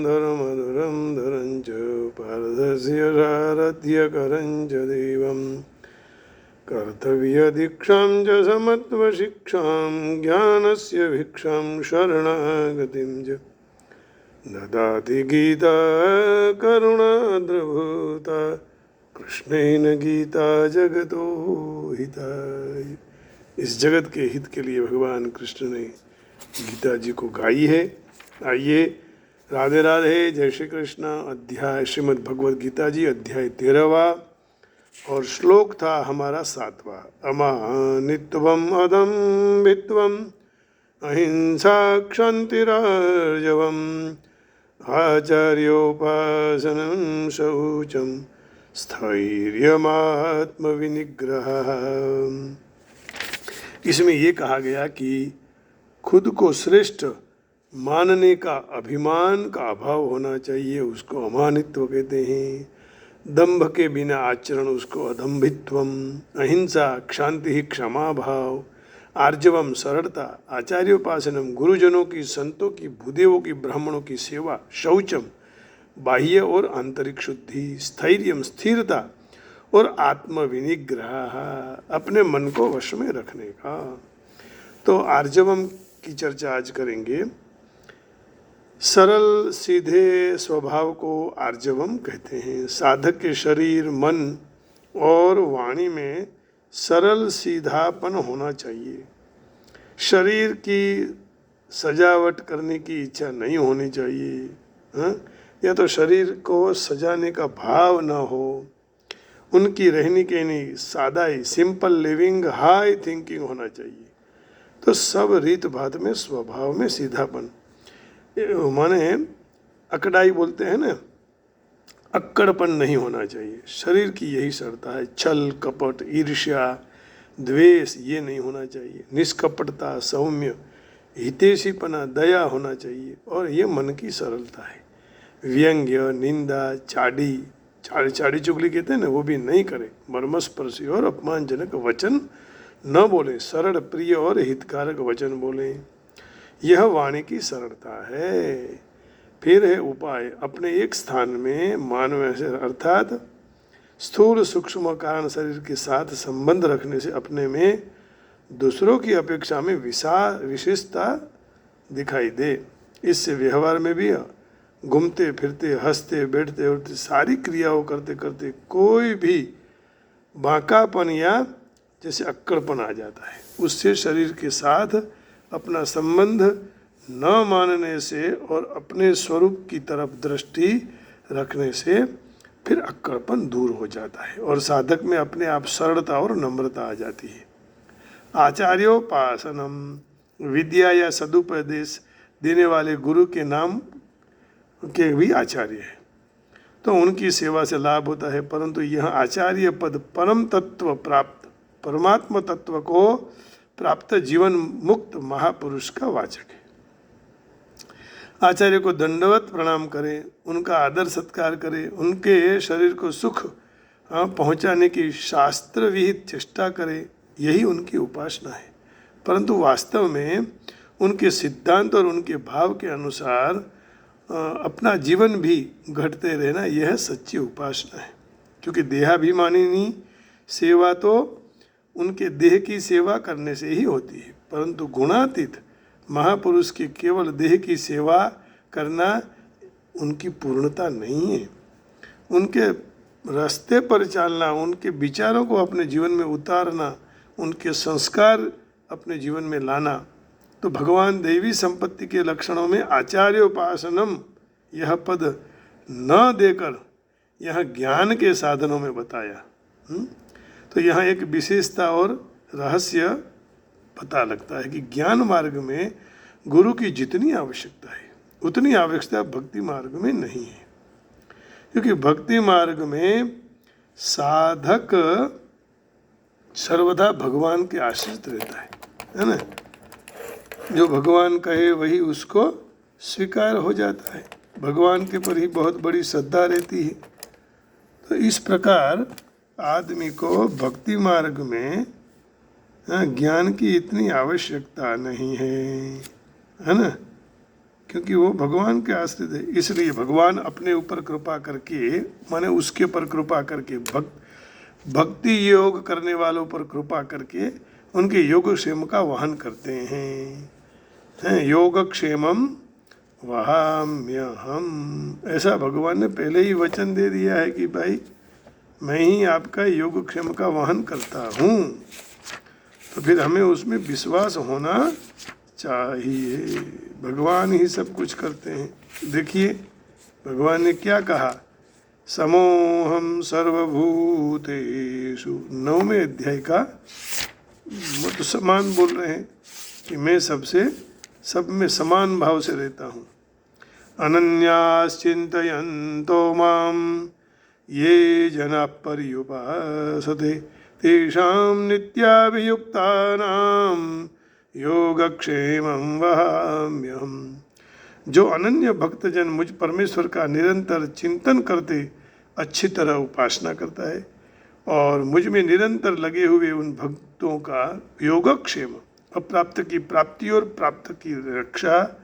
धरमधुरं धरं च पारदस्य सारथ्यकरं च देवं कर्तव्यदीक्षां च समत्वशिक्षां ज्ञानस्य भिक्षां शरणागतिं च ददाति गीता करुणाद्रभूता कृष्णेन गीता जगतो हिताय। इस जगत के हित के लिए भगवान कृष्ण ने गीता जी को गाई है। आइए, राधे राधे, जय श्री कृष्ण। अध्याय श्रीमद् भगवद गीता जी अध्याय 13वां और श्लोक था हमारा 7वां। अमानित्वम अदम्भित्वम अहिंसा क्षान्तिरार्जवम् आचार्योपासनं शौचं स्थैर्यमात्मविनिग्रहः। इसमें ये कहा गया कि खुद को श्रेष्ठ मानने का अभिमान का अभाव होना चाहिए, उसको अमानित्व कहते हैं। दंभ के बिना आचरण उसको अदम्भित्वम, अहिंसा क्षांति ही क्षमा भाव, आर्जवम सरलता, आचार्योपासनम गुरुजनों की, संतों की, भूदेवों की, ब्राह्मणों की सेवा, शौचम बाह्य और आंतरिक शुद्धि, स्थैर्यम स्थिरता और आत्मविनिग्रह अपने मन को वश में रखने का। तो आर्जवम की चर्चा आज करेंगे। सरल सीधे स्वभाव को आर्जवम कहते हैं। साधक के शरीर, मन और वाणी में सरल सीधापन होना चाहिए। शरीर की सजावट करने की इच्छा नहीं होनी चाहिए, या तो शरीर को सजाने का भाव ना हो। उनकी रहने के नहीं सादाई, सिंपल लिविंग, हाई थिंकिंग होना चाहिए। तो सब रीत भात में स्वभाव में सीधापन, माने अकड़ाई बोलते हैं ना, अक्कड़पन नहीं होना चाहिए। शरीर की यही शर्ता है। छल कपट ईर्ष्या द्वेष ये नहीं होना चाहिए। निष्कपटता, सौम्य, हितैषीपना, दया होना चाहिए। और ये मन की सरलता है। व्यंग्य, निंदा, चाड़ी चुगली कहते हैं ना, वो भी नहीं करे। मर्मस्पर्शी और अपमानजनक वचन न बोले, सरल प्रिय और हितकारक वचन बोले। यह वाणी की सरलता है। फिर है उपाय। अपने एक स्थान में मानव से अर्थात स्थूल सूक्ष्म कारण शरीर के साथ संबंध रखने से अपने में दूसरों की अपेक्षा में विशेषता दिखाई दे। इससे व्यवहार में भी घूमते फिरते, हंसते बैठते उठते सारी क्रियाओं करते करते कोई भी बांकापन या जैसे अक्कड़पन आ जाता है। उससे शरीर के साथ अपना संबंध न मानने से और अपने स्वरूप की तरफ दृष्टि रखने से फिर अक्कड़पन दूर हो जाता है और साधक में अपने आप सरलता और नम्रता आ जाती है। आचार्योपासनम, विद्या या सदुपदेश देने वाले गुरु के नाम के भी आचार्य है, तो उनकी सेवा से लाभ होता है। परंतु यह आचार्य पद परम तत्व प्राप्त, परमात्मा तत्व को प्राप्त जीवन मुक्त महापुरुष का वाचक है। आचार्य को दंडवत प्रणाम करें, उनका आदर सत्कार करें, उनके शरीर को सुख पहुंचाने की शास्त्र विहित चेष्टा करें, यही उनकी उपासना है। परंतु वास्तव में उनके सिद्धांत और उनके भाव के अनुसार अपना जीवन भी घटते रहना, यह सच्ची उपासना है। क्योंकि देहाभिमानी सेवा तो उनके देह की सेवा करने से ही होती है, परंतु गुणातीत महापुरुष की केवल देह की सेवा करना उनकी पूर्णता नहीं है। उनके रास्ते पर चलना, उनके विचारों को अपने जीवन में उतारना, उनके संस्कार अपने जीवन में लाना, तो भगवान देवी संपत्ति के लक्षणों में आचार्योपासनम यह पद न देकर यह ज्ञान के साधनों में बताया। तो यहाँ एक विशेषता और रहस्य पता लगता है कि ज्ञान मार्ग में गुरु की जितनी आवश्यकता है उतनी आवश्यकता भक्ति मार्ग में नहीं है। क्योंकि भक्ति मार्ग में साधक सर्वदा भगवान के आश्रित रहता है ना। जो भगवान कहे वही उसको स्वीकार हो जाता है। भगवान के पर ही बहुत बड़ी श्रद्धा रहती है। तो इस प्रकार आदमी को भक्ति मार्ग में ज्ञान की इतनी आवश्यकता नहीं है ना। क्योंकि वो भगवान के आश्रित है। इसलिए भगवान अपने ऊपर कृपा करके, माने उसके ऊपर कृपा करके, भक्ति योग करने वालों पर कृपा करके उनके योगक्षेम का वहन करते हैं। योगक्षेमम वहाम्यहम, ऐसा भगवान ने पहले ही वचन दे दिया है कि भाई मैं ही आपका योगक्षेम का वहन करता हूँ। तो फिर हमें उसमें विश्वास होना चाहिए। भगवान ही सब कुछ करते हैं। देखिए भगवान ने क्या कहा, समोहम सर्वभूतेषु, 9वें अध्याय का तो समान बोल रहे हैं कि मैं सबसे सब में समान भाव से रहता हूँ। अनन्याश्चिन्तयन्तो मां ये जना पर्युपासते तेषां नित्याभियुक्तानां योगक्षेमं वहाम्यहम्। जो अनन्य भक्तजन मुझ परमेश्वर का निरंतर चिंतन करते अच्छी तरह उपासना करता है और मुझ में निरंतर लगे हुए उन भक्तों का योगक्षेम, अप्राप्त की प्राप्ति और प्राप्त की रक्षा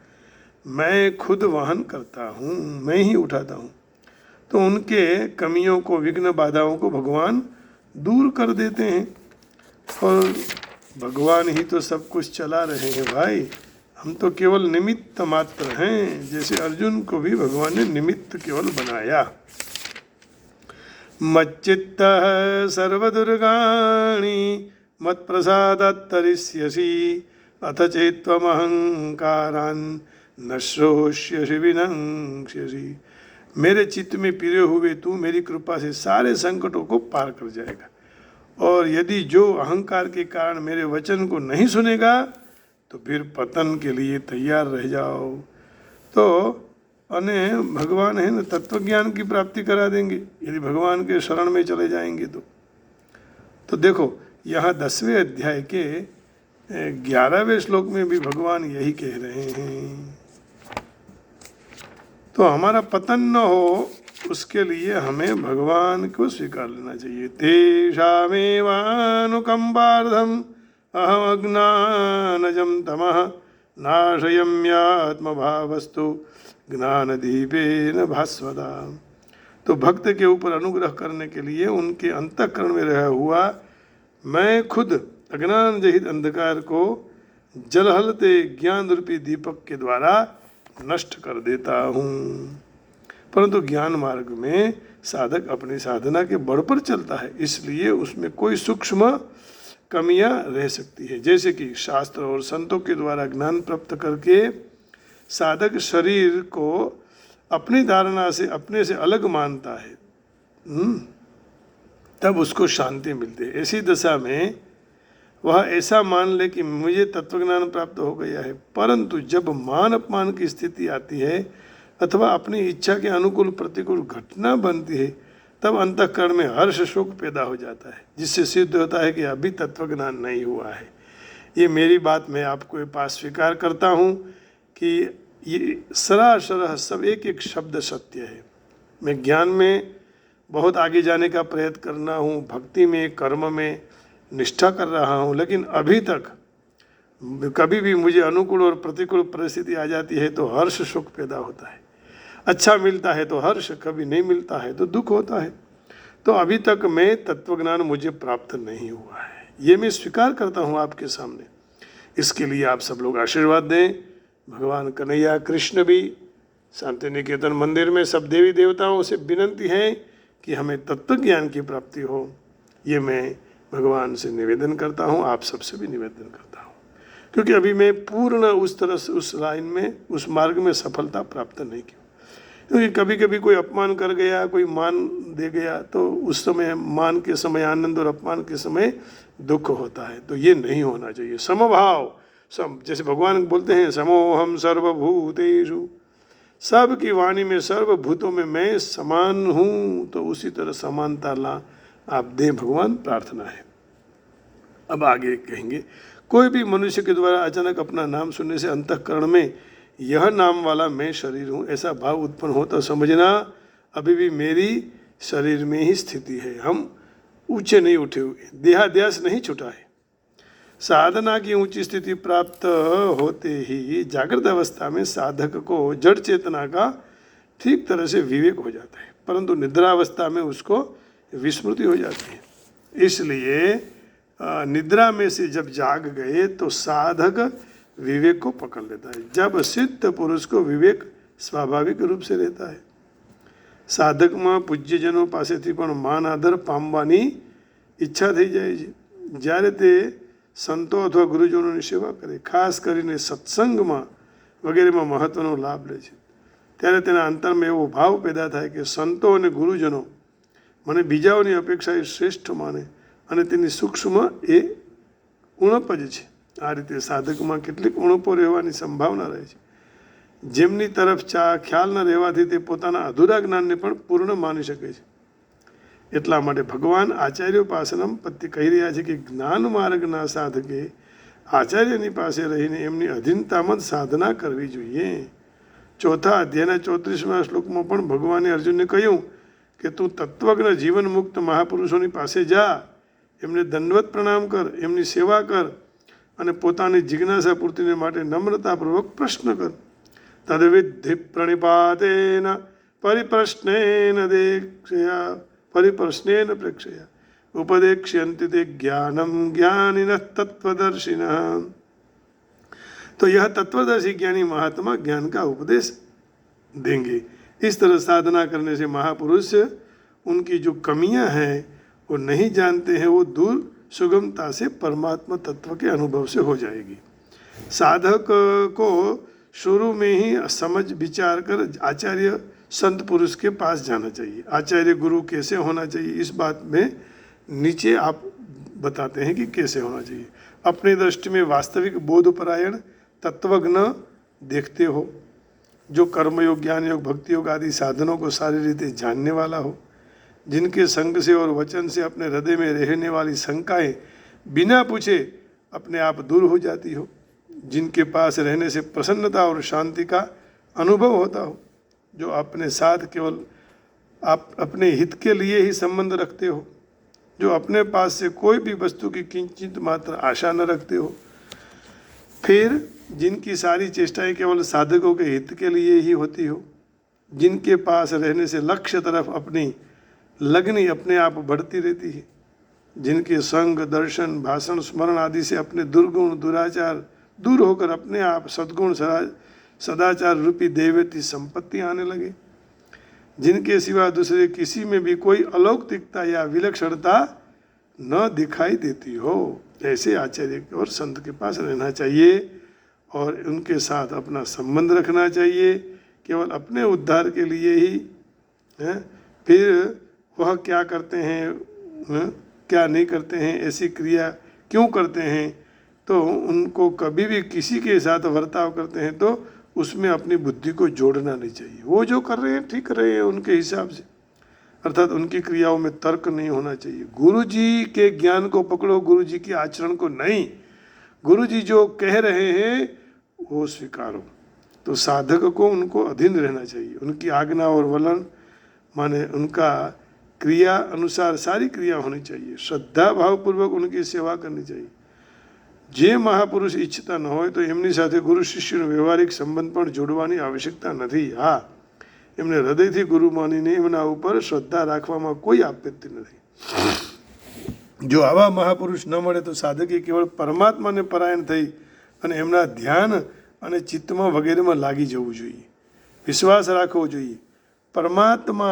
मैं खुद वहन करता हूँ, मैं ही उठाता हूँ। तो उनके कमियों को, विघ्न बाधाओं को भगवान दूर कर देते हैं। और भगवान ही तो सब कुछ चला रहे हैं भाई, हम तो केवल निमित्त मात्र हैं। जैसे अर्जुन को भी भगवान ने निमित्त केवल बनाया। मच्चित्तः सर्वदुर्गाणि मत्प्रसादात् तरिष्यसि अथ चेत्त्वमहंकारान् न श्रोष्यसि विनङ्क्ष्यसि। मेरे चित्त में पिरे हुए तू मेरी कृपा से सारे संकटों को पार कर जाएगा, और यदि जो अहंकार के कारण मेरे वचन को नहीं सुनेगा तो फिर पतन के लिए तैयार रह जाओ। तो अने भगवान है ना, तत्वज्ञान की प्राप्ति करा देंगे यदि भगवान के शरण में चले जाएंगे तो देखो यहाँ 10वें अध्याय के 11वें श्लोक में भी भगवान यही कह रहे हैं। तो हमारा पतन न हो उसके लिए हमें भगवान को स्वीकार लेना चाहिए। तेषामेवानुकम्पार्थम् अहम् अज्ञानजं तमः नाशयम्यात्मभावस्तु ज्ञानदीपेन भास्वता। तो भक्त के ऊपर अनुग्रह करने के लिए उनके अंतःकरण में रहा हुआ मैं खुद अज्ञान रहित अंधकार को जलहलते ज्ञान रूपी दीपक के द्वारा नष्ट कर देता हूँ। परंतु ज्ञान मार्ग में साधक अपनी साधना के बल पर चलता है, इसलिए उसमें कोई सूक्ष्म कमियां रह सकती है। जैसे कि शास्त्र और संतों के द्वारा ज्ञान प्राप्त करके साधक शरीर को अपनी धारणा से, अपने से अलग मानता है, तब उसको शांति मिलती है। ऐसी दशा में वह ऐसा मान ले कि मुझे तत्वज्ञान प्राप्त हो गया है, परंतु जब मान अपमान की स्थिति आती है अथवा अपनी इच्छा के अनुकूल प्रतिकूल घटना बनती है, तब अंतःकरण में हर्ष शोक पैदा हो जाता है, जिससे सिद्ध होता है कि अभी तत्वज्ञान नहीं हुआ है। ये मेरी बात मैं आपको पास स्वीकार करता हूँ कि ये सरासर सब एक एक शब्द सत्य है। मैं ज्ञान में बहुत आगे जाने का प्रयत्न करना हूँ, भक्ति में, कर्म में निष्ठा कर रहा हूँ, लेकिन अभी तक कभी भी मुझे अनुकूल और प्रतिकूल परिस्थिति आ जाती है तो हर्ष शोक पैदा होता है। अच्छा मिलता है तो हर्ष, कभी नहीं मिलता है तो दुख होता है। तो अभी तक मैं तत्वज्ञान मुझे प्राप्त नहीं हुआ है, ये मैं स्वीकार करता हूँ आपके सामने। इसके लिए आप सब लोग आशीर्वाद दें। भगवान कन्हैया कृष्ण भी शांति निकेतन मंदिर में सब देवी देवताओं से विनंती है कि हमें तत्व ज्ञान की प्राप्ति हो। ये मैं भगवान से निवेदन करता हूँ, आप सबसे भी निवेदन करता हूँ, क्योंकि अभी मैं पूर्ण उस तरह से उस लाइन में, उस मार्ग में सफलता प्राप्त नहीं की। क्योंकि कभी कभी कोई अपमान कर गया, कोई मान दे गया, तो उस समय मान के समय आनंद और अपमान के समय दुख होता है। तो ये नहीं होना चाहिए। समभाव, सम, जैसे भगवान बोलते हैं समोहम सर्वभूतेषु, सब की वाणी में सर्वभूतों में मैं समान हूँ, तो उसी तरह समानता ला आप दें, भगवान प्रार्थना है। अब आगे कहेंगे, कोई भी मनुष्य के द्वारा अचानक अपना नाम सुनने से अंतःकरण में यह नाम वाला मैं शरीर हूँ ऐसा भाव उत्पन्न हो तो समझना अभी भी मेरी शरीर में ही स्थिति है। हम ऊंचे नहीं उठे हुए, देहाध्यास नहीं छुटा है। साधना की ऊंची स्थिति प्राप्त होते ही जागृत अवस्था में साधक को जड़ चेतना का ठीक तरह से विवेक हो जाता है, परंतु निद्रावस्था में उसको विस्मृति हो जाती है। इसलिए निद्रा में से जब जाग गए तो साधक विवेक को पकड़ लेता है। जब सिद्ध पुरुष को विवेक स्वाभाविक रूप से रहता है। સાધકમાં પૂજ્યજનો પાસેથી પણ માન આદર પામવાની ઈચ્છા થઈ જાય છે। જ્યારે તે સંતો અથવા ગુરુજનોની સેવા કરે, ખાસ કરીને સત્સંગમાં વગેરેમાં મહત્ત્વનો લાભ લે છે, ત્યારે તેના અંતરમાં એવો ભાવ પેદા થાય કે સંતો અને ગુરુજનો મને બીજાઓની અપેક્ષાએ શ્રેષ્ઠ માને અને તેની સૂક્ષ્મ એ ઉણપ જ છે। આ રીતે સાધકમાં કેટલીક ઉણપો રહેવાની સંભાવના રહે છે, જેમની તરફ ખ્યાલ ન રહેવાથી તે પોતાના અધૂરા જ્ઞાનને પણ પૂર્ણ માની શકે છે। એટલા માટે ભગવાન આચાર્યોપાસનમ પત્તિ કહી રહ્યા છે કે જ્ઞાન માર્ગના સાધકે આચાર્યની પાસે રહીને એમની અધીનતામાં જ સાધના કરવી જોઈએ। ચોથા અધ્યાયના 34મા શ્લોકમાં પણ ભગવાને અર્જુનને કહ્યું કે તું તત્વજ્ઞ જીવન મુક્ત મહાપુરુષોની પાસે જા, એમને દંડવત પ્રણામ કર, એમની સેવા કર અને પોતાની જિજ્ઞાસા પૂર્તિને માટે નમ્રતાપૂર્વક પ્રશ્ન કર। तद्विद्धि प्रणिपातेन परिप्रश्नेन देक्षया परिप्रश्नेन प्रेक्षया उपदेक्ष्यन्ति ते ज्ञानम ज्ञानिनः तत्वदर्शिनः। तो यह तत्वदर्शी ज्ञानी महात्मा ज्ञान का उपदेश देंगे। इस तरह साधना करने से महापुरुष उनकी जो कमियां हैं वो नहीं जानते हैं, वो दूर सुगमता से परमात्मा तत्व के अनुभव से हो जाएगी। साधक को शुरू में ही समझ विचार कर आचार्य संत पुरुष के पास जाना चाहिए। आचार्य गुरु कैसे होना चाहिए, इस बात में नीचे आप बताते हैं कि कैसे होना चाहिए। अपनी दृष्टि में वास्तविक बोधपरायण तत्वज्ञ देखते हो, जो कर्मयोग, ज्ञान योग, भक्ति योग आदि साधनों को सारी रीते जानने वाला हो, जिनके संग से और वचन से अपने हृदय में रहने वाली शंकाएं बिना पूछे अपने आप दूर हो जाती हो, जिनके पास रहने से प्रसन्नता और शांति का अनुभव होता हो, जो अपने साथ केवल आप अपने हित के लिए ही संबंध रखते हो, जो अपने पास से कोई भी वस्तु की किंचित मात्र आशा न रखते हो, फिर जिनकी सारी चेष्टाएं केवल साधकों के हित के लिए ही होती हो, जिनके पास रहने से लक्ष्य तरफ अपनी लगनी अपने आप बढ़ती रहती है, जिनके संग, दर्शन, भाषण, स्मरण आदि से अपने दुर्गुण, दुराचार दूर होकर अपने आप सद्गुण, सदाचार रूपी दैवती संपत्ति आने लगे, जिनके सिवा दूसरे किसी में भी कोई अलौकिकता या विलक्षणता न दिखाई देती हो, ऐसे आचार्य और संत के पास रहना चाहिए और उनके साथ अपना संबंध रखना चाहिए, केवल अपने उद्धार के लिए ही है। फिर वह क्या करते हैं, क्या नहीं करते हैं, ऐसी क्रिया क्यों करते हैं, तो उनको कभी भी किसी के साथ वर्ताव करते हैं तो उसमें अपनी बुद्धि को जोड़ना नहीं चाहिए। वो जो कर रहे हैं ठीक कर रहे हैं उनके हिसाब से, अर्थात उनकी क्रियाओं में तर्क नहीं होना चाहिए। गुरु जी के ज्ञान को पकड़ो, गुरु जी के आचरण को नहीं। गुरु जी जो कह रहे हैं वो स्वीकारो। तो साधक को उनको अधीन रहना चाहिए, उनकी आज्ञा और वलन माने उनका क्रिया अनुसार सारी क्रिया होनी चाहिए। श्रद्धा भावपूर्वक उनकी सेवा करनी चाहिए। જે મહાપુરુષ ઈચ્છતા ન હોય તો એમની સાથે ગુરુ શિષ્યનો વ્યવહારિક સંબંધ પણ જોડવાની આવશ્યકતા નથી। હા, એમને હૃદયથી ગુરુ માનીને એમના ઉપર શ્રદ્ધા રાખવામાં કોઈ આપત્તિ નથી। જો આવા મહાપુરુષ ન મળે તો સાધકે કેવળ પરમાત્માને પરાયણ થઈ અને એમના ધ્યાન અને ચિત્તમાં વગેરેમાં લાગી જવું જોઈએ, વિશ્વાસ રાખવો જોઈએ। પરમાત્મા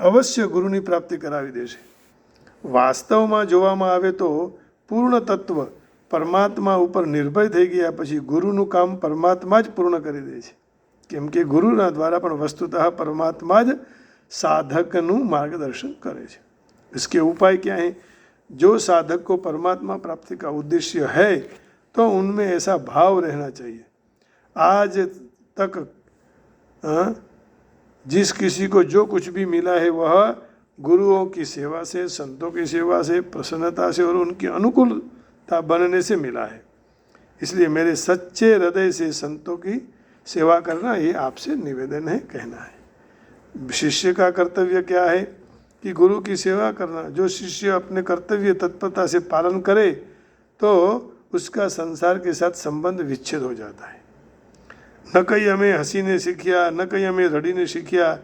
અવશ્ય ગુરુની પ્રાપ્તિ કરાવી દેશે। વાસ્તવમાં જોવામાં આવે તો પૂર્ણ તત્વ પરમાત્મા ઉપર નિર્ભય થઈ ગયા પછી ગુરુનું કામ પરમાત્મા જ પૂર્ણ કરી દે છે, કેમ કે ગુરુના દ્વારા પણ વસ્તુતઃ પરમાત્મા જ સાધકનું માર્ગદર્શન કરે છે। इसके उपाय क्या है? जो साधक को परमात्मा प्राप्ति का उद्देश्य है तो उनमें ऐसा भाव रहना चाहिए। आज तक जिस किसी को जो कुछ भी मिला है वह गुरुओं की सेवा से, संतों की सेवा से, प्रसन्नता से और उनकी अनुकूलता बनने से मिला है। इसलिए मेरे सच्चे हृदय से संतों की सेवा करना ये आपसे निवेदन है, कहना है। शिष्य का कर्तव्य क्या है कि गुरु की सेवा करना। जो शिष्य अपने कर्तव्य तत्परता से पालन करे तो उसका संसार के साथ संबंध विच्छेद हो जाता है। न कहीं हमें हसीने શીખ્યા, न कहीं हमें રડીને શીખ્યા,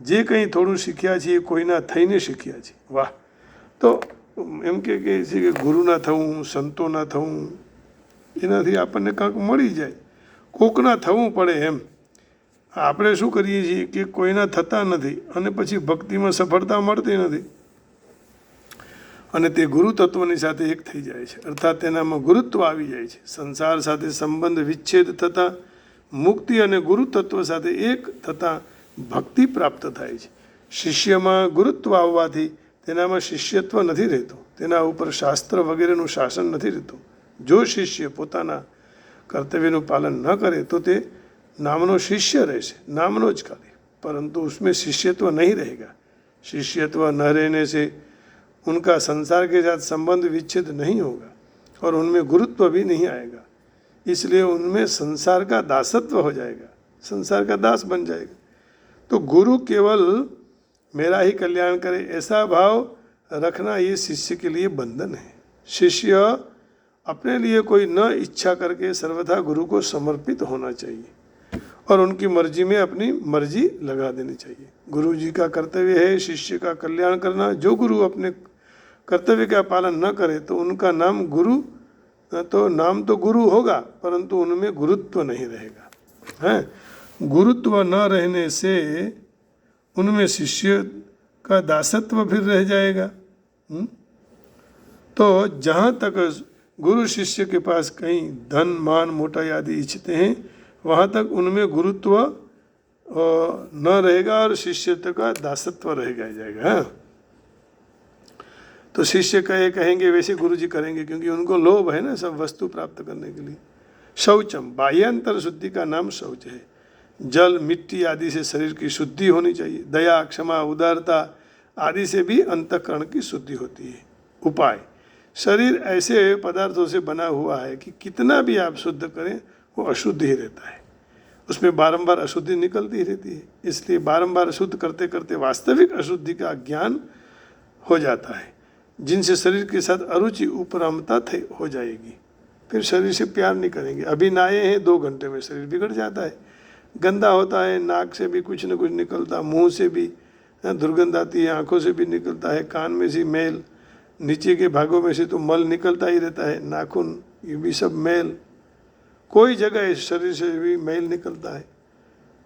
જે કંઈ થોડું શીખ્યા છીએ કોઈના થઈને શીખ્યા છીએ। વાહ! તો એમ કે છે કે ગુરુના થવું, સંતોના થવું, એનાથી આપણને કાંઈક મળી જાય, કોકના થવું પડે એમ। આપણે શું કરીએ છીએ કે કોઈના થતા નથી અને પછી ભક્તિમાં સફળતા મળતી નથી અને તે ગુરુ તત્વની સાથે એક થઈ જાય છે, અર્થાત તેનામાં ગુરુત્વ આવી જાય છે। સંસાર સાથે સંબંધ વિચ્છેદ થતાં મુક્તિ અને ગુરુ તત્વ સાથે એક થતાં ભક્તિ પ્રાપ્ત થાય છે। શિષ્યમાં ગુરુત્વ આવવાથી તેનામાં શિષ્યત્વ નથી રહેતું, તેના ઉપર શાસ્ત્ર વગેરેનું શાસન નથી રહેતું। જો શિષ્ય પોતાના કર્તવ્યનું પાલન ન કરે તો તે नामनो शिष्य રહેશે, नामनो ज खाली, परंतु उसमें शिष्यत्व नहीं रहेगा। शिष्यत्व न रहने से उनका संसार के साथ संबंध विच्छेद नहीं होगा और उनमें गुरुत्व भी नहीं आएगा, इसलिए उनमें संसार का दासत्व हो जाएगा, संसार का दास बन जाएगा। तो गुरु केवल मेरा ही कल्याण करे ऐसा भाव रखना ये शिष्य के लिए बंधन है। शिष्य अपने लिए कोई न इच्छा करके सर्वथा गुरु को समर्पित होना चाहिए और उनकी मर्जी में अपनी मर्जी लगा देनी चाहिए। गुरु जी का कर्तव्य है शिष्य का कल्याण करना। जो गुरु अपने कर्तव्य का पालन न करे तो उनका नाम गुरु, तो नाम तो गुरु होगा परंतु उनमें गुरुत्व नहीं रहेगा, हैं। गुरुत्व न रहने से उनमें शिष्य का दासत्व फिर रह जाएगा। तो जहाँ तक गुरु शिष्य के पास कहीं धन मान मोटाई आदि इच्छते हैं वहाँ तक उनमें गुरुत्व न रहेगा और शिष्यत्व का दासत्व रह जाएगा। हाँ? तो शिष्य कहेंगे वैसे गुरु जी करेंगे क्योंकि उनको लोभ है ना सब वस्तु प्राप्त करने के लिए। शौचम, बाह्यांतर शुद्धि का नाम शौच है। जल मिट्टी आदि से शरीर की शुद्धि होनी चाहिए। दया क्षमा उदारता आदि से भी अंतःकरण की शुद्धि होती है। उपाय, शरीर ऐसे पदार्थों से बना हुआ है कि कितना भी आप शुद्ध करें वो अशुद्ध ही रहता है, उसमें बारंबार अशुद्धि निकलती ही रहती है। इसलिए बारंबार अशुद्ध करते करते वास्तविक अशुद्धि का ज्ञान हो जाता है, जिनसे शरीर के साथ अरुचि उपरामता हो जाएगी। फिर शरीर से प्यार नहीं करेंगे। अभी नहाए हैं 2 घंटे में शरीर बिगड़ जाता है, गंदा होता है, नाक से भी कुछ न कुछ निकलता, मुंह से भी दुर्गंध आती है, आँखों से भी निकलता है, कान में से मैल, नीचे के भागों में से तो मल निकलता ही रहता है, नाखून ये भी सब मैल, कोई जगह इस शरीर से भी मैल निकलता है।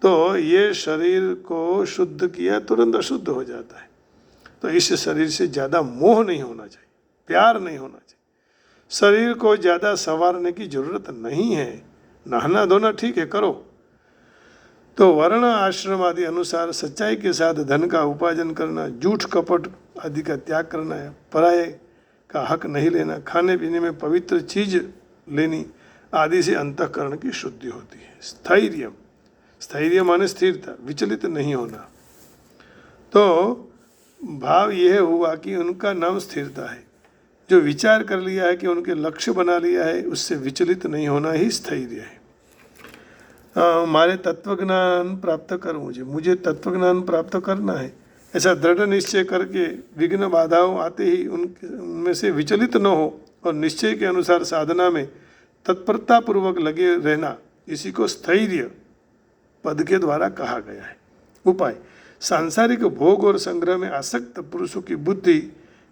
तो ये शरीर को शुद्ध किया तुरंत अशुद्ध हो जाता है। तो इस शरीर से ज़्यादा मोह नहीं होना चाहिए, प्यार नहीं होना चाहिए। शरीर को ज़्यादा संवारने की जरूरत नहीं है। नहाना धोना ठीक है करो, तो वर्ण आश्रम आदि अनुसार सच्चाई के साथ धन का उपार्जन करना, झूठ कपट आदि का त्याग करना है, पराये का हक नहीं लेना, खाने पीने में पवित्र चीज लेनी आदि से अंतःकरण की शुद्धि होती है। स्थैर्य, स्थैर्य माने स्थिरता, विचलित नहीं होना। तो भाव यह हुआ कि उनका नाम स्थिरता है। जो विचार कर लिया है कि उनके लक्ष्य बना लिया है उससे विचलित नहीं होना ही स्थैर्य है। हमारे तत्वज्ञान प्राप्त कर, मुझे तत्वज्ञान प्राप्त करना है, ऐसा दृढ़ निश्चय करके विघ्न बाधाओं आते ही उनमें से विचलित न हो और निश्चय के अनुसार साधना में तत्परता पूर्वक लगे रहना, इसी को स्थैर्य पद के द्वारा कहा गया है। उपाय, सांसारिक भोग और संग्रह में आसक्त पुरुषों की बुद्धि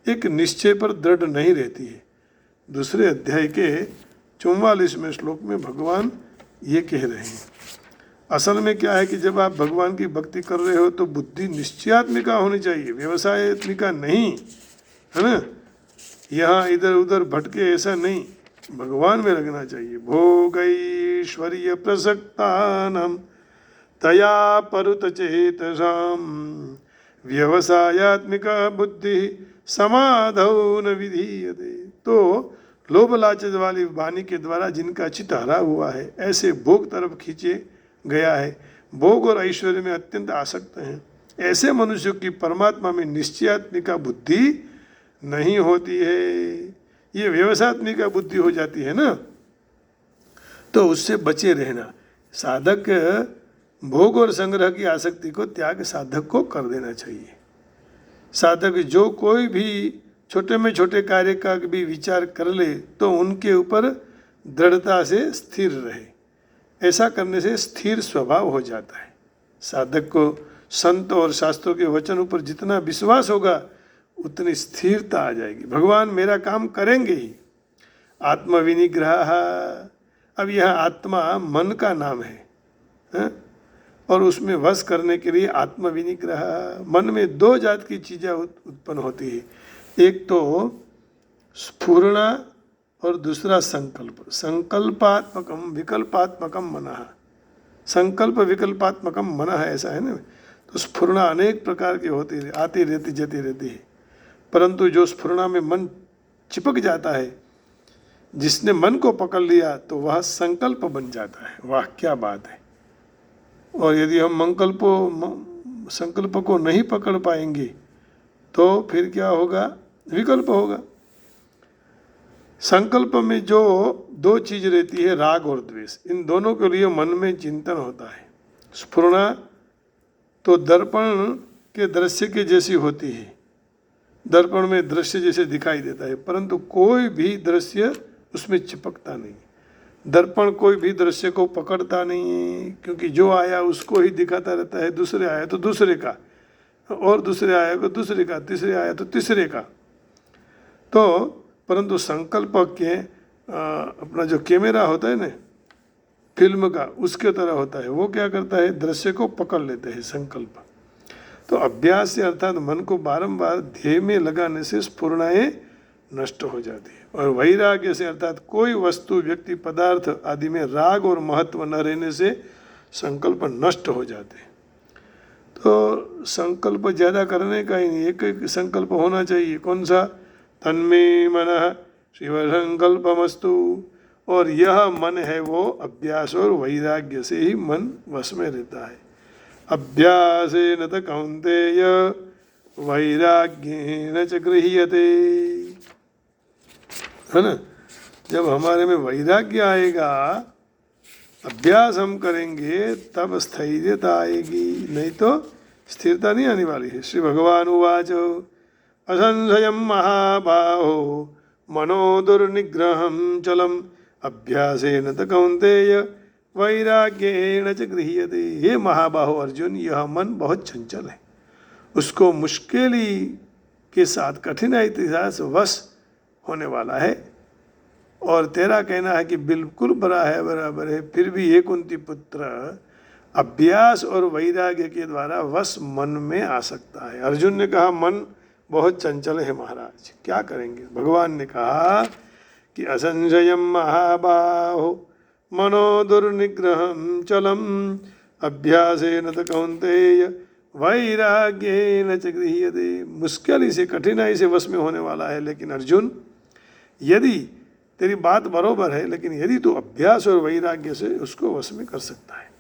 एक निश्चय पर दृढ़ नहीं रहती है। दूसरे अध्याय के 44वें श्लोक में भगवान ये कह रहे हैं। असल में क्या है कि जब आप भगवान की भक्ति कर रहे हो तो बुद्धि निश्चयात्मिका होनी चाहिए, व्यवसायत्मिका नहीं, है ना। यहाँ इधर उधर भटके ऐसा नहीं, भगवान में लगना चाहिए। भोगैश्वर्य प्रसक्तानां तया परुत चेतसाम व्यवसायत्मिका बुद्धि समाधौ न विधीयते। तो लोभ लालच वाली वाणी के द्वारा जिनका चित्त हरा हुआ है, ऐसे भोग तरफ खींचे गया है, भोग और ऐश्वर्य में अत्यंत आसक्त हैं, ऐसे मनुष्यों की परमात्मा में निश्चयात्मिका बुद्धि नहीं होती है। ये व्यवसायत्मिका बुद्धि हो जाती है ना, तो उससे बचे रहना। साधक भोग और संग्रह की आसक्ति को त्याग साधक को कर देना चाहिए। साधक जो कोई भी छोटे में छोटे कार्य का भी विचार कर ले तो उनके ऊपर दृढ़ता से स्थिर रहे। ऐसा करने से स्थिर स्वभाव हो जाता है। साधक को संत और शास्त्रों के वचन ऊपर जितना विश्वास होगा उतनी स्थिरता आ जाएगी। भगवान मेरा काम करेंगे ही। आत्मविनिग्रह, अब यह आत्मा मन का नाम है, और उसमें वश करने के लिए आत्मविनिग्रह। मन में दो जात की चीज़ें उत्पन्न होती है, एक तो स्फुरणा और दूसरा संकल्प। संकल्पात्मकम विकल्पात्मकम मनः, संकल्प विकल्पात्मकम मनः, ऐसा है ना। तो स्फुरणा अनेक प्रकार की होती है, आती रहती जाती रहती है, परंतु जो स्फुरणा में मन चिपक जाता है, जिसने मन को पकड़ लिया तो वह संकल्प बन जाता है। वाह क्या बात है। और यदि हम संकल्प को नहीं पकड़ पाएंगे तो फिर क्या होगा, विकल्प होगा। संकल्प में जो दो चीज रहती है, राग और द्वेष, इन दोनों के लिए मन में चिंतन होता है। स्फुरणा तो दर्पण के दृश्य के जैसी होती है, दर्पण में दृश्य जैसे दिखाई देता है, परंतु कोई भी दृश्य उसमें चिपकता नहीं। दर्पण कोई भी दृश्य को पकड़ता नहीं है, क्योंकि जो आया उसको ही दिखाता रहता है। दूसरे आया तो दूसरे का, और दूसरे आया तो दूसरे का, तीसरे आया तो तीसरे का। तो परंतु संकल्प के अपना जो कैमरा होता है ना फिल्म का, उसके तरह होता है। वो क्या करता है, दृश्य को पकड़ लेते हैं संकल्प। तो अभ्यास से अर्थात मन को बारंबार ध्येय में लगाने से स्फुरणाएं नष्ट हो जाती है। और वैराग्य से अर्थात कोई वस्तु, व्यक्ति, पदार्थ आदि में राग और महत्व न रहने से संकल्प नष्ट हो जाते हैं। तो संकल्प ज़्यादा करने का ही नहीं, एक एक संकल्प होना चाहिए। कौन सा, तन्मे मनः शिव संकल्पमस्तु। और यह मन है वो अभ्यास और वैराग्य से ही मन वश में रहता है। अभ्यासेन त कौन्तेय वैराग्येन च गृह्यते, है ना। जब हमारे में वैराग्य आएगा, अभ्यास हम करेंगे, तब स्थैर्यता आएगी, नहीं तो स्थिरता नहीं आने वाली है। श्री भगवान उवाच असंशयं महाबाहो मनो दुर्निग्रहं चलम अभ्यासेन त कौन्तेय वैराग्येन च गृह्यते। हे महाबाहो अर्जुन, यह मन बहुत चंचल है, उसको मुश्किली के साथ, कठिनाई के साथ वश होने वाला है। और तेरा कहना है कि बिल्कुल बराबर है, फिर भी हे कुंती पुत्र, अभ्यास और वैराग्य के द्वारा वश मन में आ सकता है। अर्जुन ने कहा मन बहुत चंचल है महाराज, क्या करेंगे। भगवान ने कहा कि असंशयम महाबाहो मनो दुर्निग्रहं चलम अभ्यासेन त कौन्तेय वैराग्येन च गृह्यते। मुश्किल से, कठिनाई से वश में होने वाला है, लेकिन अर्जुन यदि तेरी बात बरोबर है, लेकिन यदि तू अभ्यास और वैराग्य से उसको वश में कर सकता है।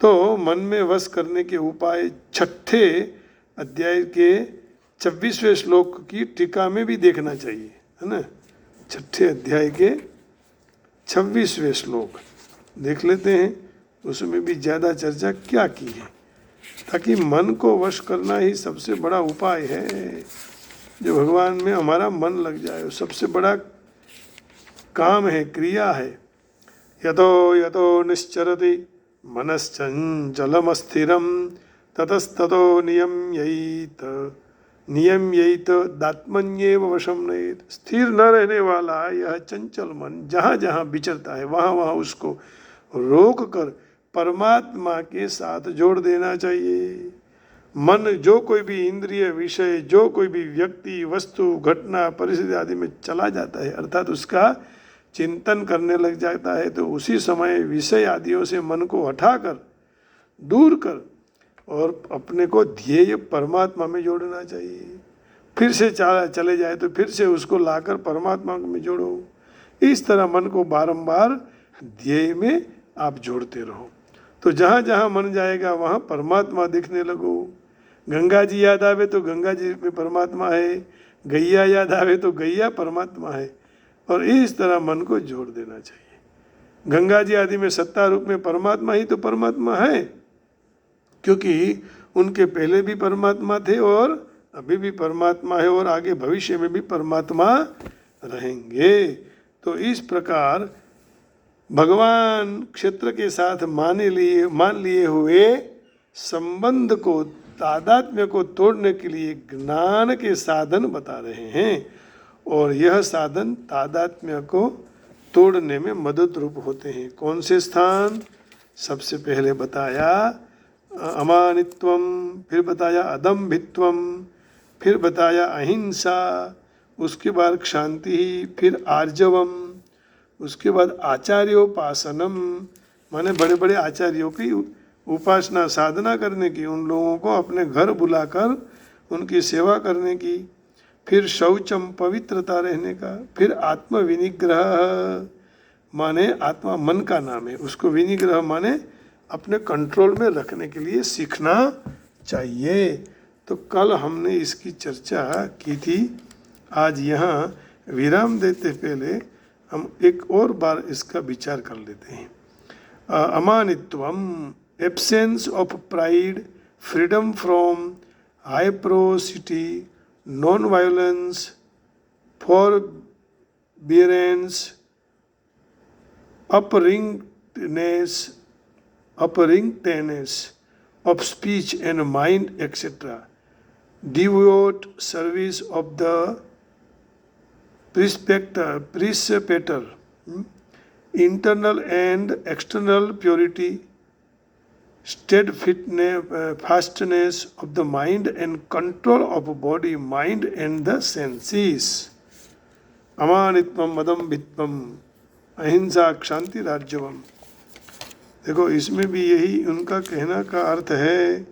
तो मन में वश करने के उपाय 6ठे अध्याय के 26वें श्लोक की टीका में भी देखना चाहिए, है ना। 6ठे अध्याय के 26वें श्लोक देख लेते हैं, उसमें भी ज़्यादा चर्चा क्या की है, ताकि मन को वश करना ही सबसे बड़ा उपाय है। जो भगवान में हमारा मन लग जाए, सबसे बड़ा काम है, क्रिया है। यतो यतो निश्चरति मनश्चंचलमस्थिरं ततस्ततो नियम्यैत दात्मन्येव वशं नयेत्। स्थिर न रहने वाला यह चंचल मन जहाँ जहाँ विचरता है, वहाँ वहाँ उसको रोक कर परमात्मा के साथ जोड़ देना चाहिए। मन जो कोई भी इंद्रिय, विषय, जो कोई भी व्यक्ति, वस्तु, घटना, परिस्थिति आदि में चला जाता है, अर्थात उसका चिंतन करने लग जाता है, तो उसी समय विषय आदियों से मन को हटाकर, दूर कर, और अपने को ध्येय परमात्मा में जोड़ना चाहिए। फिर से चले जाए तो फिर से उसको लाकर परमात्मा में जोड़ो। इस तरह मन को बारंबार ध्येय में आप जोड़ते रहो, तो जहाँ जहाँ मन जाएगा वहाँ परमात्मा दिखने लगो। गंगा जी याद आवे तो गंगा जी में परमात्मा है, गैया याद आवे तो गैया परमात्मा है, और इस तरह मन को जोड़ देना चाहिए। गंगा जी आदि में सत्ता रूप में परमात्मा ही तो परमात्मा है, क्योंकि उनके पहले भी परमात्मा थे और अभी भी परमात्मा है और आगे भविष्य में भी परमात्मा रहेंगे। तो इस प्रकार भगवान क्षेत्र के साथ मान लिए हुए संबंध को, तादात्म्य को तोड़ने के लिए ज्ञान के साधन बता रहे हैं, और यह साधन तादात्म्य को तोड़ने में मदद रूप होते हैं। कौन से स्थान? सबसे पहले बताया अमानित्वम, फिर बताया अदम्भित्वम, फिर बताया अहिंसा, उसके बाद क्षांति, फिर आर्जवम, उसके बाद आचार्योपासनम, माने बड़े बड़े आचार्यों की उपासना साधना करने की, उन लोगों को अपने घर बुलाकर उनकी सेवा करने की, फिर शौचम पवित्रता रहने का, फिर आत्मविनिग्रह माने आत्मा मन का नाम है, उसको विनिग्रह माने अपने कंट्रोल में रखने के लिए सीखना चाहिए। तो कल हमने इसकी चर्चा की थी। आज यहाँ विराम देते पहले हम एक और बार इसका विचार कर लेते हैं। अमानित्वम, absence of pride, freedom from hypocrisy, non violence, forbearance, uprightness of speech and mind, etc. Devout service of the preceptor, internal and external purity, steadfastness of the mind and control of body, mind and the senses. अमानित्वम अदम्भित्वम, अहिंसा क्षांति राज्यवम। देखो इसमें भी यही उनका कहना का अर्थ है।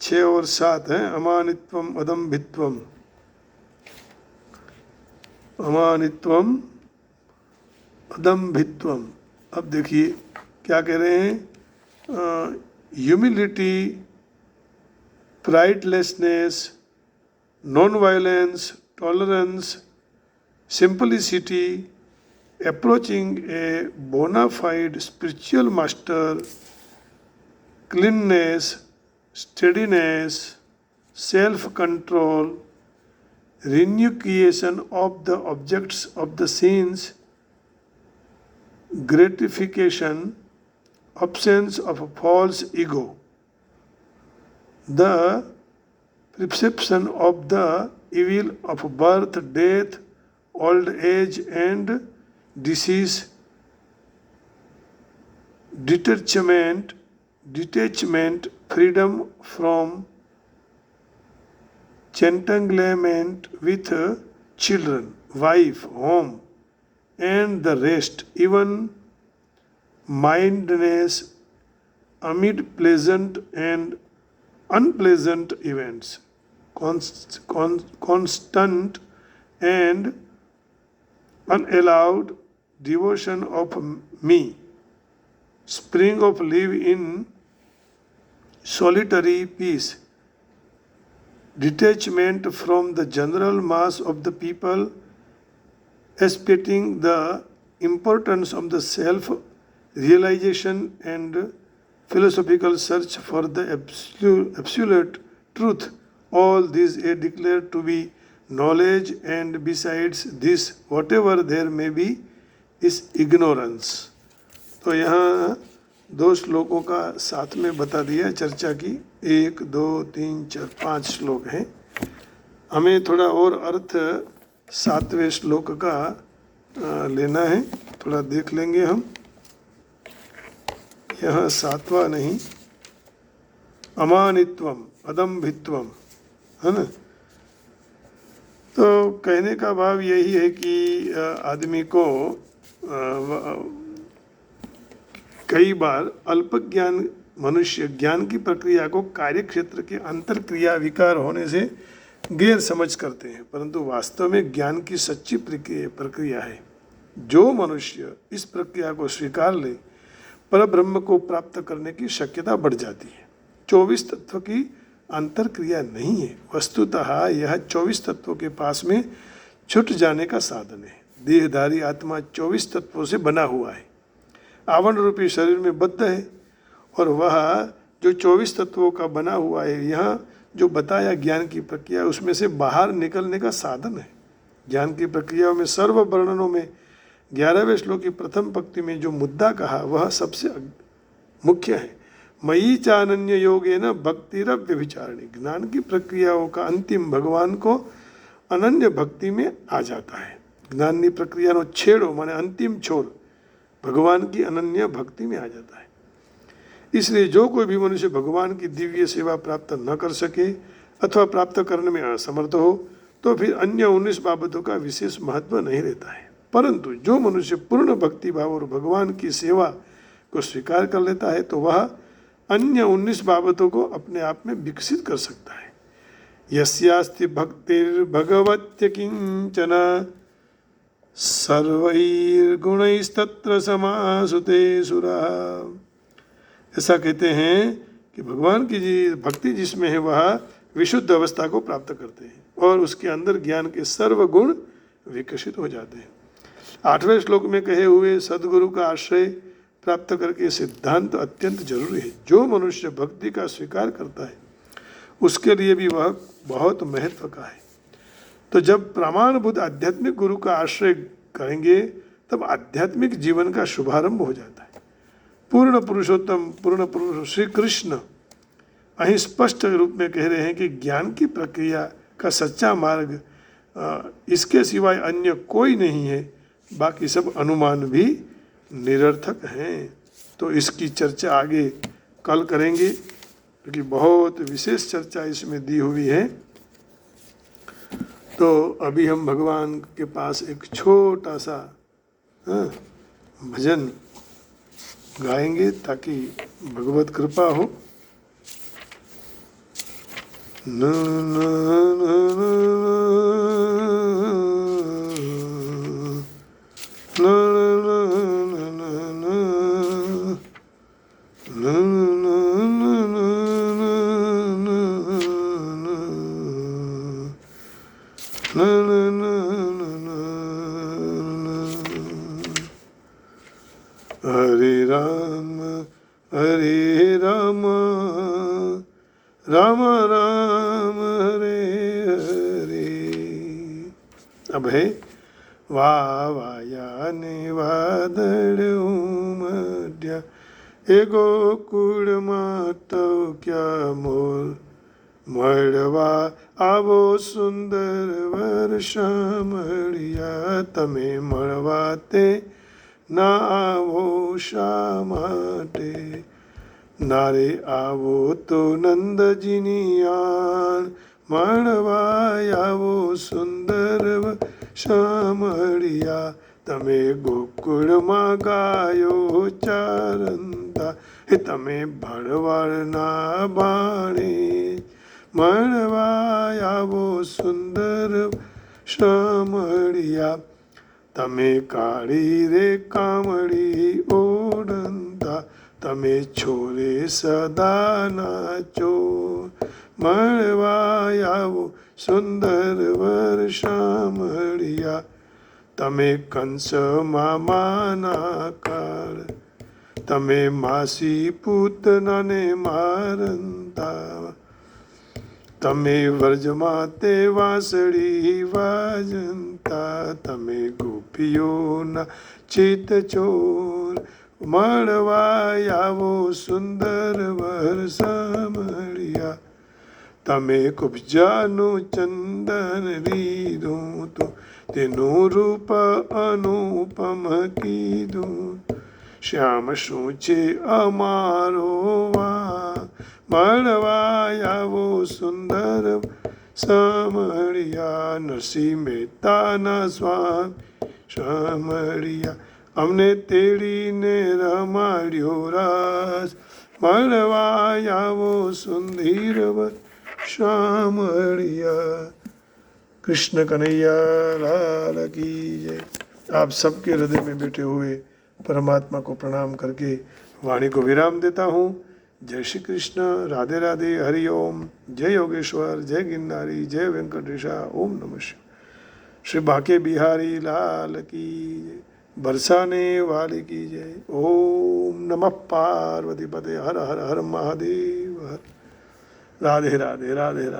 6 और 7 है अमानित्वम अदम्भित्वम, अमानित्वम अदम्भित्वम। अब देखिए क्या कह रहे हैं, humility, pridelessness, non violence, tolerance, simplicity, approaching a bona fide spiritual master, cleanness, steadiness, self-control, renunciation of the objects of the sins, gratification, absence of false ego, the perception of the evil of birth, death, old age and disease, detachment, freedom from entanglement with children, wife, home, and the rest, even mindedness amid pleasant and unpleasant events, constant and unallowed devotion of me, spring of live in solitary peace, detachment from the general mass of the people, expecting the importance of the self-realization and philosophical search for the absolute truth. All these are declared to be knowledge, and besides this whatever there may be is ignorance. तो यहाँ 2 श्लोकों का साथ में बता दिया, चर्चा की। 1, 2, 3, 4, 5 श्लोक हैं। हमें थोड़ा और अर्थ 7वें श्लोक का लेना है, थोड़ा देख लेंगे हम। यहाँ 7वां नहीं, अमानित्वम अदम्भित्वम है ना। तो कहने का भाव यही है कि आदमी को कई बार अल्प ज्ञान मनुष्य ज्ञान की प्रक्रिया को कार्य क्षेत्र के अंतर क्रिया विकार होने से गैर समझ करते हैं, परंतु वास्तव में ज्ञान की सच्ची प्रक्रिया है। जो मनुष्य इस प्रक्रिया को स्वीकार ले, पर ब्रह्म को प्राप्त करने की शक्यता बढ़ जाती है। 24 तत्व की अंतर क्रिया नहीं है, वस्तुतः यह 24 तत्वों के पास में छूट जाने का साधन है। देहधारी आत्मा 24 तत्वों से बना हुआ है, आवरण रूपी शरीर में बद्ध है, और वह जो 24 तत्वों का बना हुआ है, यहाँ जो बताया ज्ञान की प्रक्रिया, उसमें से बाहर निकलने का साधन है। ज्ञान की प्रक्रियाओं में सर्व वर्णनों में 11वें श्लोक की प्रथम पंक्ति में जो मुद्दा कहा वह सबसे मुख्य है। मयि चानन्य योगेन भक्तिरव्य विचारणी। ज्ञान की प्रक्रियाओं का अंतिम भगवान को अनन्य भक्ति में आ जाता है। ज्ञान की प्रक्रिया नो छेड़ो माने अंतिम छोर भगवान की अनन्य भक्ति में आ जाता है। इसलिए जो कोई भी मनुष्य भगवान की दिव्य सेवा प्राप्त न कर सके अथवा प्राप्त करने में असमर्थ हो तो फिर अन्य 19 बाबतों का विशेष महत्व नहीं रहता है। परंतु जो मनुष्य पूर्ण भक्ति भाव और भगवान की सेवा को स्वीकार कर लेता है तो वह अन्य 19 बाबतों को अपने आप में विकसित कर सकता है। यस्यास्ति भक्तिर्भगवत्य किंचन सर्वैर्गुणैस्तत्र समासुते सुरा। ऐसा कहते हैं कि भगवान की भक्ति जिसमें है वह विशुद्ध अवस्था को प्राप्त करते हैं और उसके अंदर ज्ञान के सर्व गुण विकसित हो जाते हैं। 8वें श्लोक में कहे हुए सद्गुरु का आश्रय प्राप्त करके सिद्धांत अत्यंत जरूरी है। जो मनुष्य भक्ति का स्वीकार करता है उसके लिए भी वह बहुत महत्व का है। तो जब प्रमाणभूत आध्यात्मिक गुरु का आश्रय करेंगे तब आध्यात्मिक जीवन का शुभारंभ हो जाता है। पूर्ण पुरुषोत्तम पूर्ण पुरुष श्री कृष्ण અહીં स्पष्ट रूप में कह रहे हैं कि ज्ञान की प्रक्रिया का सच्चा मार्ग इसके सिवाय अन्य कोई नहीं है, बाकी सब अनुमान भी निरर्थक हैं। तो इसकी चर्चा आगे कल करेंगे क्योंकि बहुत विशेष चर्चा इसमें दी हुई है। तो अभी हम भगवान के पास एक छोटा सा भजन गाएंगे ताकि भगवत कृपा हो। न न न हरे राम राम राम हरे हरे। अब है वायाने वादळ उमड्या ए गोकुळ मातो क्या मोर મળવા આવો સુંદર વર્ષા મળ્યા તમે મળવા તે ના આવો શા માટે નારે આવો તો નંદજીની આન મળવા આવો સુંદર વર્ષા મળ્યા તમે ગોકુળમાં ગાયો ચારંદા એ તમે ભરવાડના બાણે મળવા આવો સુંદર શામળિયા તમે કાળી રે કામળી ઓળંદા તમે છોરે સદા નાચો મળવા આવો સુંદર વર શામળિયા તમે કંસ મામાના કાળ તમે માસી પૂતનાને મારંદા તમે વ્રજમાં તે વાંસળી વાજંતા તમે ગોપીઓના ચિત ચોર મળવા આવો સુંદર વર સામળિયા તમે કુબજાનું ચંદન લીધું તો તેનું રૂપ અનુપમ કીધું શ્યામ શું છે અમારો વા મળવા આવો સુંદર સામળિયા નરસિંહ મહેતાના સ્વામી સામળિયા અમને તેડીને રમાડ્યો રાસ મળવા આવો સુંદર શામળિયા। कृष्ण कन्हैया लाल की जय। आप सबके हृदय में बैठे हुए परमात्मा को प्रणाम करके वाणी को विराम देता हूँ। जय श्री कृष्ण, राधे राधे, हरि ओम। जय योगेश्वर, जय गिरनारी, जय वेंकटेशा, ओम नमः शिवाय। श्री बाके बिहारी लाल की जय। बरसाने वाले की जय। ओम नमः पार्वती पते हर हर हर महादेव हर। राधे राधे राधे राधे।